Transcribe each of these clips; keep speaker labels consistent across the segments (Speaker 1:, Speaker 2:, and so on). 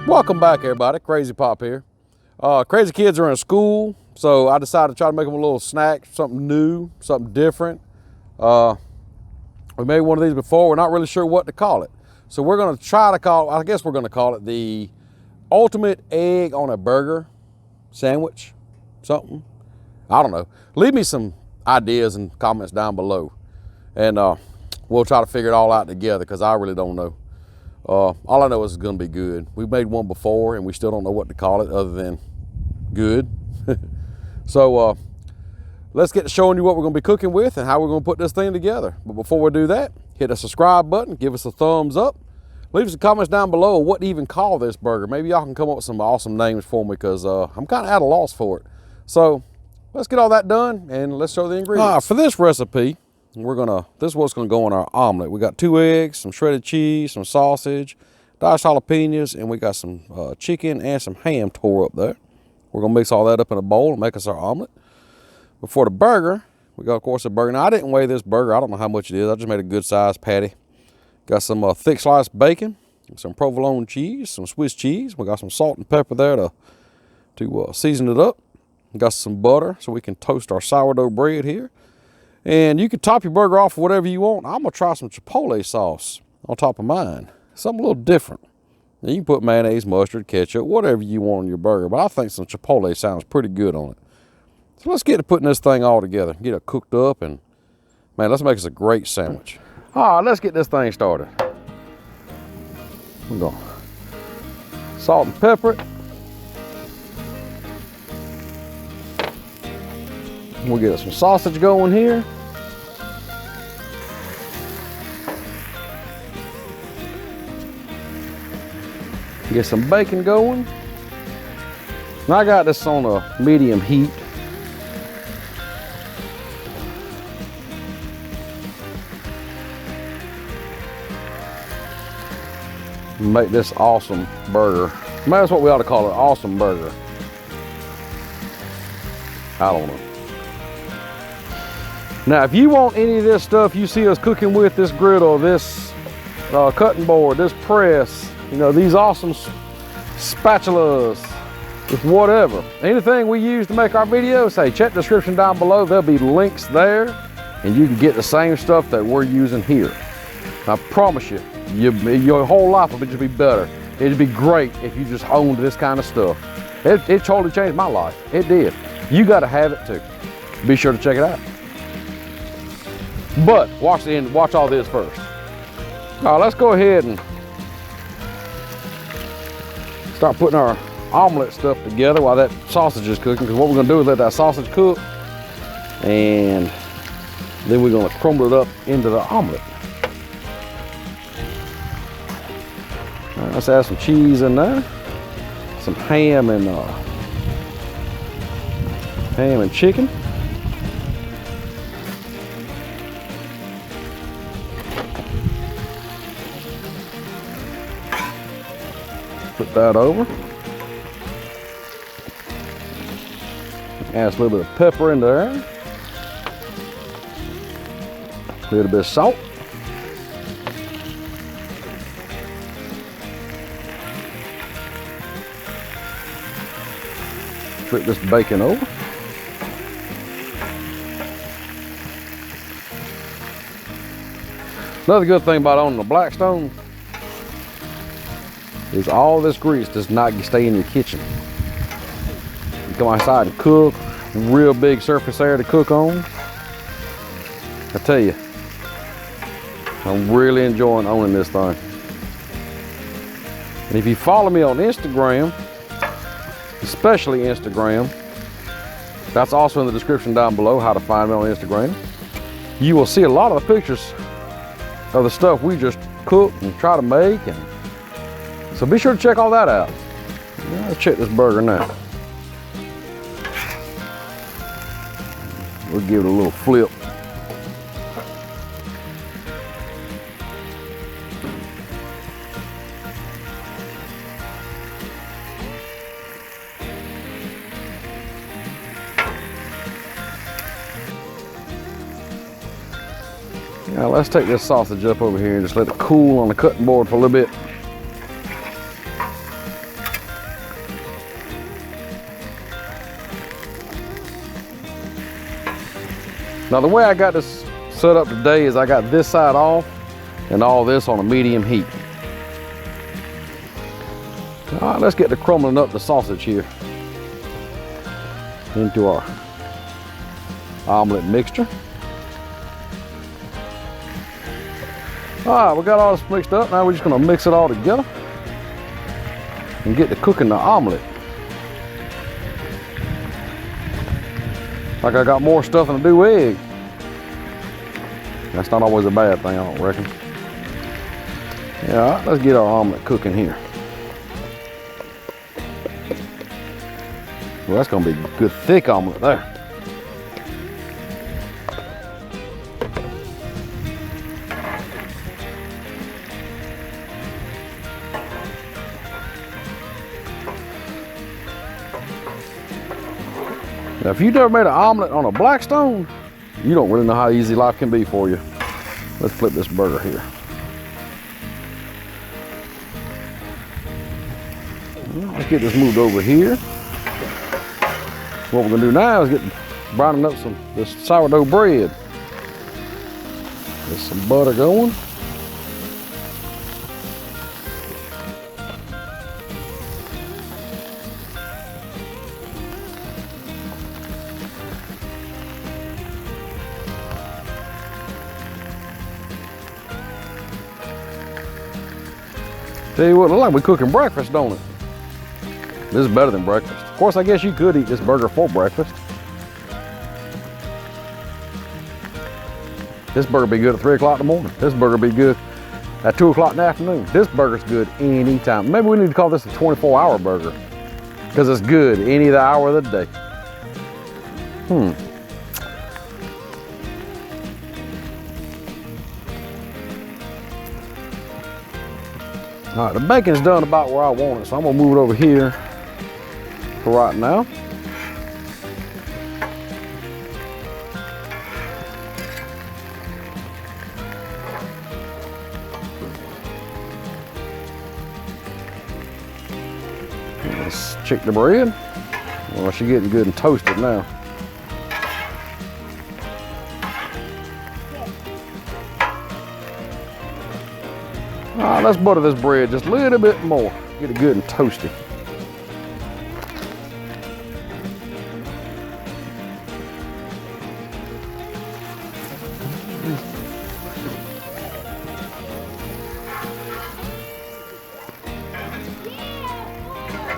Speaker 1: Welcome back, everybody. Crazy Pop here. Crazy kids are in school, so I decided to try to make them a little snack, something new, something different. We made one of these before. We're not really sure what to call it. So we're going to try to call, I guess we're going to call it the ultimate egg on a burger sandwich, something. I don't know. Leave me some ideas and comments down below. And we'll try to figure it all out together because I really don't know. All I know is it's going to be good. We made one before and we still don't know what to call it other than good. So let's get to showing you what we're going to be cooking with and how we're going to put this thing together. But before we do that, hit the subscribe button, give us a thumbs up. Leave some comments down below what to even call this burger. Maybe y'all can come up with some awesome names for me because I'm kind of at a loss for it. So let's get all that done and let's show the ingredients. For this recipe, this is what's gonna go in our omelet. We got 2 eggs, some shredded cheese, some sausage, diced jalapenos, and we got some chicken and some ham tore up there. We're gonna mix all that up in a bowl and make us our omelet. Before the burger, we got, of course, a burger. Now, I didn't weigh this burger. I don't know how much it is. I just made a good sized patty. Got some thick sliced bacon, some provolone cheese, some Swiss cheese. We got some salt and pepper there to season it up. We got some butter so we can toast our sourdough bread here. And you can top your burger off with whatever you want. I'm gonna try some chipotle sauce on top of mine. Something a little different. Now, you can put mayonnaise, mustard, ketchup, whatever you want on your burger, but I think some chipotle sounds pretty good on it. So let's get to putting this thing all together. Get it cooked up and, man, let's make us a great sandwich. All right, let's get this thing started. We're gonna salt and pepper it. We'll get some sausage going here. Get some bacon going. Now I got this on a medium heat. Make this awesome burger. Maybe that's what we ought to call it, awesome burger. I don't know. Now, if you want any of this stuff you see us cooking with, this griddle, this cutting board, this press, you know, these awesome spatulas, just whatever. Anything we use to make our videos, hey, check the description down below. There'll be links there, and you can get the same stuff that we're using here. I promise you, your whole life will just be better. It'd be great if you just owned this kind of stuff. It totally changed my life. It did. You got to have it too. Be sure to check it out. But watch the end. Watch all this first. All right, let's go ahead and start putting our omelet stuff together while that sausage is cooking. Because what we're going to do is let that sausage cook, and then we're going to crumble it up into the omelet. All right, let's add some cheese in there, some ham and chicken. Put that over. Add a little bit of pepper in there. A little bit of salt. Flip this bacon over. Another good thing about owning a Blackstone is all this grease does not stay in your kitchen. You come outside and cook, real big surface area to cook on. I tell you, I'm really enjoying owning this thing. And if you follow me on Instagram, especially Instagram, that's also in the description down below, how to find me on Instagram. You will see a lot of the pictures of the stuff we just cook and try to make, and so be sure to check all that out. Let's check this burger now. We'll give it a little flip. Now let's take this sausage up over here and just let it cool on the cutting board for a little bit. Now the way I got this set up today is I got this side off and all this on a medium heat. All right, let's get to crumbling up the sausage here into our omelet mixture. All right, we got all this mixed up. Now we're just gonna mix it all together and get to cooking the omelet. Like I got more stuff than I do egg. That's not always a bad thing, I don't reckon. Yeah, all right, let's get our omelet cooking here. Well, that's gonna be a good thick omelet there. Now, if you've never made an omelet on a Blackstone, you don't really know how easy life can be for you. Let's flip this burger here. Let's get this moved over here. What we're gonna do now is get browning up this sourdough bread. Get some butter going. Tell you what, it looks like we're cooking breakfast, don't it? This is better than breakfast. Of course, I guess you could eat this burger for breakfast. This burger be good at 3 o'clock in the morning. This burger be good at 2 o'clock in the afternoon. This burger's good anytime. Maybe we need to call this a 24-hour burger because it's good any of the hour of the day. All right, the bacon's done about where I want it, so I'm gonna move it over here for right now. Let's check the bread. Well, she's getting good and toasted now. All right, let's butter this bread just a little bit more. Get it good and toasty.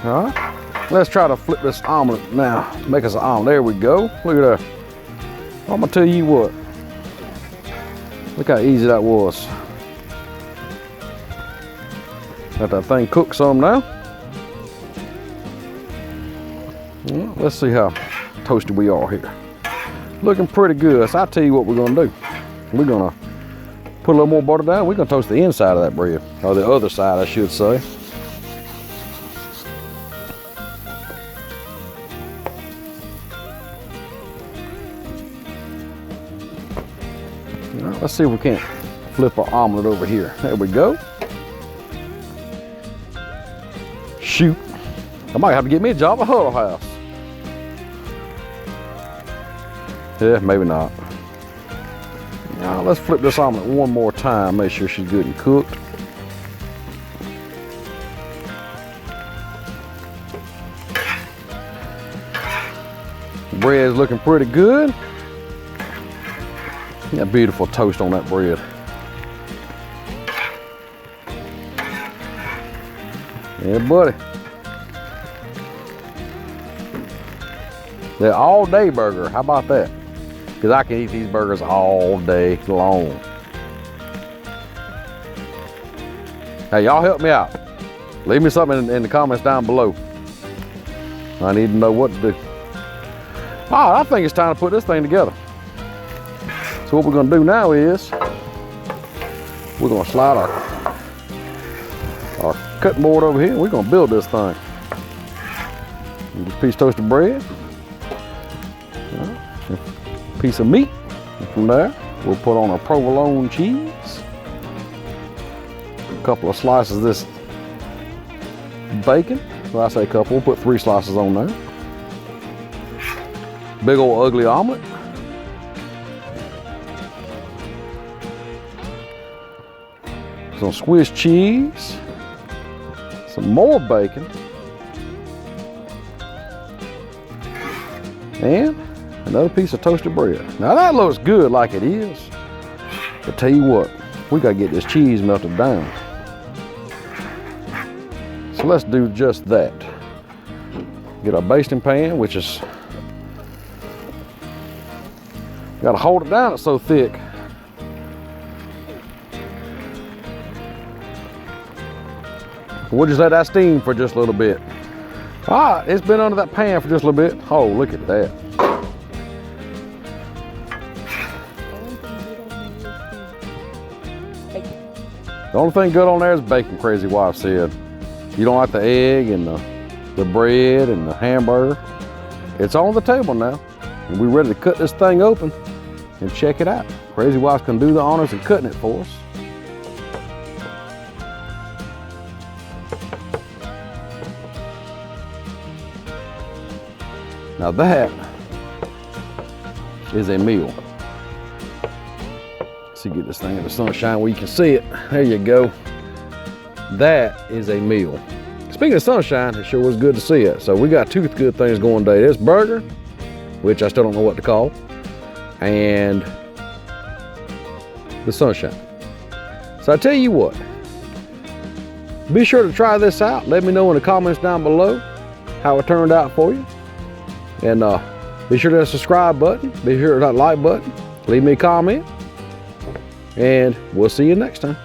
Speaker 1: All right, let's try to flip this omelet now. Make us an omelet. There we go. Look at that. I'm gonna tell you what. Look how easy that was. Let that thing cook some now. Well, let's see how toasted we are here. Looking pretty good. So I'll tell you what we're gonna do. We're gonna put a little more butter down. We're gonna toast the inside of that bread, or the other side, I should say. All right, let's see if we can't flip our omelet over here. There we go. Shoot, I might have to get me a job at Huddle House. Yeah, maybe not. Now let's flip this omelet one more time, make sure she's good and cooked. The bread's looking pretty good. Got beautiful toast on that bread. Yeah, buddy. They're all-day burger. How about that? Because I can eat these burgers all day long. Hey, y'all help me out. Leave me something in the comments down below. I need to know what to do. All right, I think it's time to put this thing together. So what we're going to do now is we're going to slide our cutting board over here. We're going to build this thing. This piece of toasted bread, a piece of meat, and from there we'll put on our provolone cheese, a couple of slices of this bacon. Well, I say a couple, we'll put 3 slices on there. Big old ugly omelet. some Swiss cheese, some more bacon, and another piece of toasted bread. Now that looks good like it is, but tell you what, we gotta get this cheese melted down. So let's do just that. Get our basting pan, which is, gotta hold it down, it's so thick. We'll just let that steam for just a little bit. All right, it's been under that pan for just a little bit. Oh, look at that. The only thing good on there is bacon, Crazy Wife said. You don't like the egg and the bread and the hamburger. It's on the table now. And we're ready to cut this thing open and check it out. Crazy Wife's gonna do the honors of cutting it for us. Now that is a meal. See, get this thing in the sunshine where you can see it. There you go. That is a meal. Speaking of sunshine, it sure was good to see it. So we got two good things going today. This burger, which I still don't know what to call, and the sunshine. So I tell you what, be sure to try this out. Let me know in the comments down below how it turned out for you. And be sure to hit the subscribe button, be sure to hit that like button, leave me a comment, and we'll see you next time.